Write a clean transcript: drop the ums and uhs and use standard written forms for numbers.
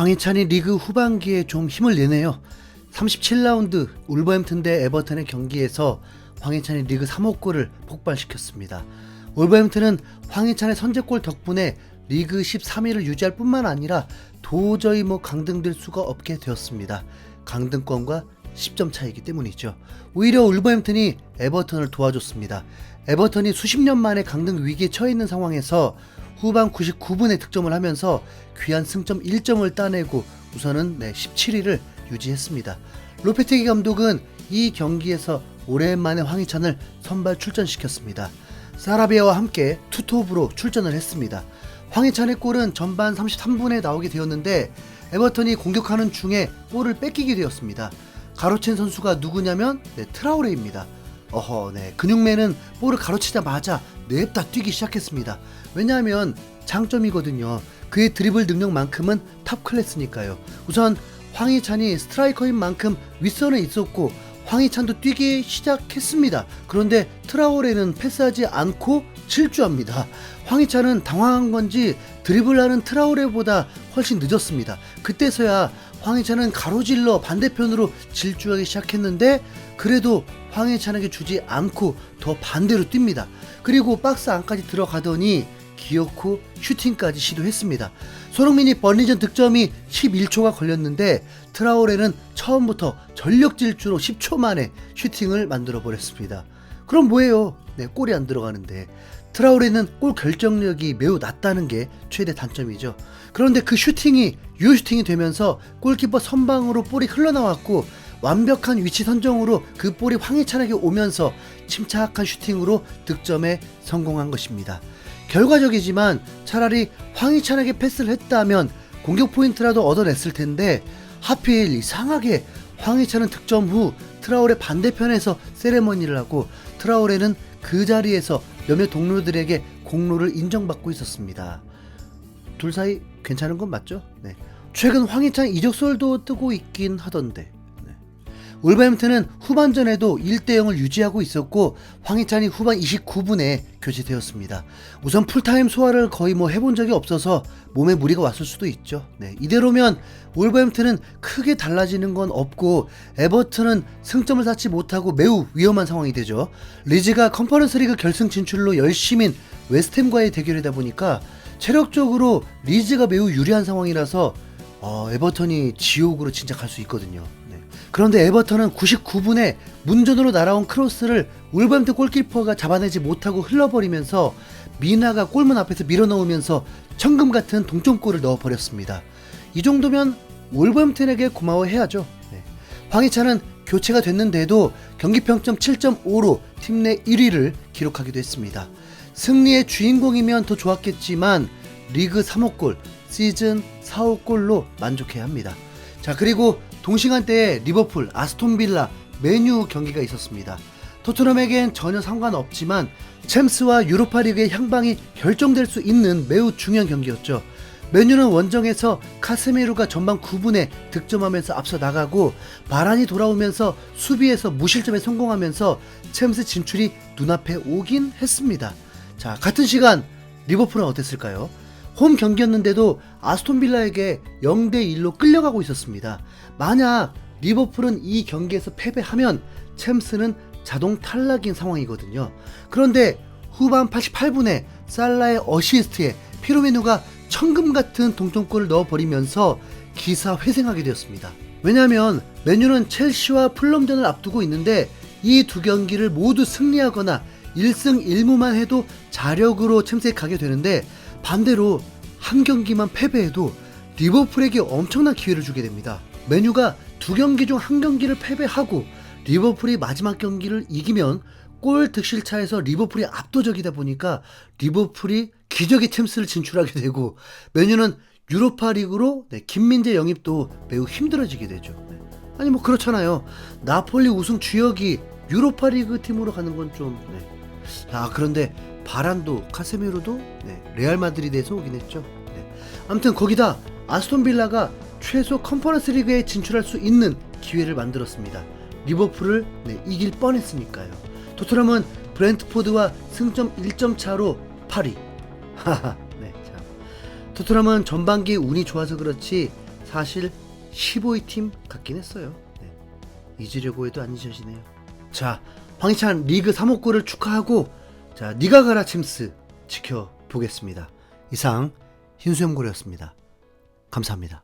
황희찬이 리그 후반기에 좀 힘을 내네요. 37라운드 울버햄튼 대 에버턴의 경기에서 황희찬이 리그 3호 골을 폭발시켰습니다. 울버햄튼은 황희찬의 선제골 덕분에 리그 13위를 유지할 뿐만 아니라 도저히 강등될 수가 없게 되었습니다. 강등권과 10점 차이기 때문이죠. 오히려 울버햄튼이 에버턴을 도와줬습니다. 에버턴이 수십 년 만에 강등 위기에 처해 있는 상황에서 후반 99분에 득점을 하면서 귀한 승점 1점을 따내고 우선은 17위를 유지했습니다. 로페테기 감독은 이 경기에서 오랜만에 황희찬을 선발 출전시켰습니다. 사라비아와 함께 투톱으로 출전을 했습니다. 황희찬의 골은 전반 33분에 나오게 되었는데 에버턴이 공격하는 중에 볼을 뺏기게 되었습니다. 가로챈 선수가 누구냐면 트라우레입니다. 근육맨은 볼을 가로치자마자 냅다 뛰기 시작했습니다. 왜냐하면 장점이거든요. 그의 드리블 능력만큼은 탑 클래스니까요. 우선 황희찬이 스트라이커인 만큼 윗선에 있었고 황희찬도 뛰기 시작했습니다. 그런데 트라오레는 패스하지 않고 질주합니다. 황희찬은 당황한 건지 드리블하는 트라오레보다 훨씬 늦었습니다. 그때서야 황희찬은 가로질러 반대편으로 질주하기 시작했는데 그래도 황희찬에게 주지 않고 더 반대로 뜁니다. 그리고 박스 안까지 들어가더니 기어코 슈팅까지 시도했습니다. 손흥민이 벌리전 득점이 11초가 걸렸는데 트라오레는 처음부터 전력 질주로 10초 만에 슈팅을 만들어 버렸습니다. 그럼 뭐예요? 골이 안 들어가는데. 트라오레는 골 결정력이 매우 낮다는 게 최대 단점이죠. 그런데 그 슈팅이 유효슈팅이 되면서 골키퍼 선방으로 볼이 흘러나왔고 완벽한 위치 선정으로 그 볼이 황희찬에게 오면서 침착한 슈팅으로 득점에 성공한 것입니다. 결과적이지만 차라리 황희찬에게 패스를 했다면 공격 포인트라도 얻어냈을 텐데 하필 이상하게 황희찬은 득점 후 트라오레 반대편에서 세레머니를 하고 트라오레는 그 자리에서 몇몇 동료들에게 공로를 인정받고 있었습니다. 둘 사이 괜찮은 건 맞죠? 최근 황희찬 이적설도 뜨고 있긴 하던데. 울버햄튼은 후반전에도 1대0을 유지하고 있었고 황희찬이 후반 29분에 교체되었습니다. 우선 풀타임 소화를 거의 해본 적이 없어서 몸에 무리가 왔을 수도 있죠. 이대로면 울버햄튼은 크게 달라지는 건 없고 에버튼은 승점을 쌓지 못하고 매우 위험한 상황이 되죠. 리즈가 컨퍼런스 리그 결승 진출로 열심인 웨스트햄과의 대결이다 보니까 체력적으로 리즈가 매우 유리한 상황이라서 에버턴이 지옥으로 진짜 갈 수 있거든요. 그런데 에버턴은 99분에 문전으로 날아온 크로스를 울버햄튼 골키퍼가 잡아내지 못하고 흘러버리면서 미나가 골문 앞에서 밀어넣으면서 천금 같은 동점골을 넣어버렸습니다. 이 정도면 울버햄튼에게 고마워해야죠. 황희찬은 교체가 됐는데도 경기평점 7.5로 팀 내 1위를 기록하기도 했습니다. 승리의 주인공이면 더 좋았겠지만 리그 3호 골, 시즌 4호 골로 만족해야 합니다. 자, 그리고 동시간대에 리버풀, 아스톤빌라, 맨유 경기가 있었습니다. 토트넘에겐 전혀 상관없지만 챔스와 유로파리그의 향방이 결정될 수 있는 매우 중요한 경기였죠. 맨유는 원정에서 카세미루가 전반 9분에 득점하면서 앞서 나가고 바란이 돌아오면서 수비에서 무실점에 성공하면서 챔스 진출이 눈앞에 오긴 했습니다. 자, 같은 시간 리버풀은 어땠을까요? 홈 경기였는데도 아스톤빌라에게 0대1로 끌려가고 있었습니다. 만약 리버풀은 이 경기에서 패배하면 챔스는 자동 탈락인 상황이거든요. 그런데 후반 88분에 살라의 어시스트에 피로메누가 천금 같은 동점골을 넣어버리면서 기사 회생하게 되었습니다. 왜냐하면 맨유는 첼시와 풀럼전을 앞두고 있는데 이 두 경기를 모두 승리하거나 1승 1무만 해도 자력으로 챔스에 가게 되는데 반대로 한 경기만 패배해도 리버풀에게 엄청난 기회를 주게 됩니다. 맨유가 두 경기 중 한 경기를 패배하고 리버풀이 마지막 경기를 이기면 골 득실차에서 리버풀이 압도적이다 보니까 리버풀이 기적의 챔스를 진출하게 되고 맨유는 유로파 리그로 김민재 영입도 매우 힘들어지게 되죠. 아니 그렇잖아요. 나폴리 우승 주역이 유로파 리그 팀으로 가는 건 좀 그런데 바란도 카세미로도 레알 마드리드에서 오긴 했죠. 아무튼 거기다 아스톤빌라가 최소 컨퍼런스 리그에 진출할 수 있는 기회를 만들었습니다. 리버풀을 이길 뻔했으니까요. 토트넘은 브렌트포드와 승점 1점 차로 8위. 토트넘은 전반기 운이 좋아서 그렇지 사실 15위 팀 같긴 했어요. 네. 잊으려고 해도 안 잊혀지네요. 자, 황희찬 리그 3호 골을 축하하고 자, 니가 가라 챔스 지켜보겠습니다. 이상 흰수염고래였습니다. 감사합니다.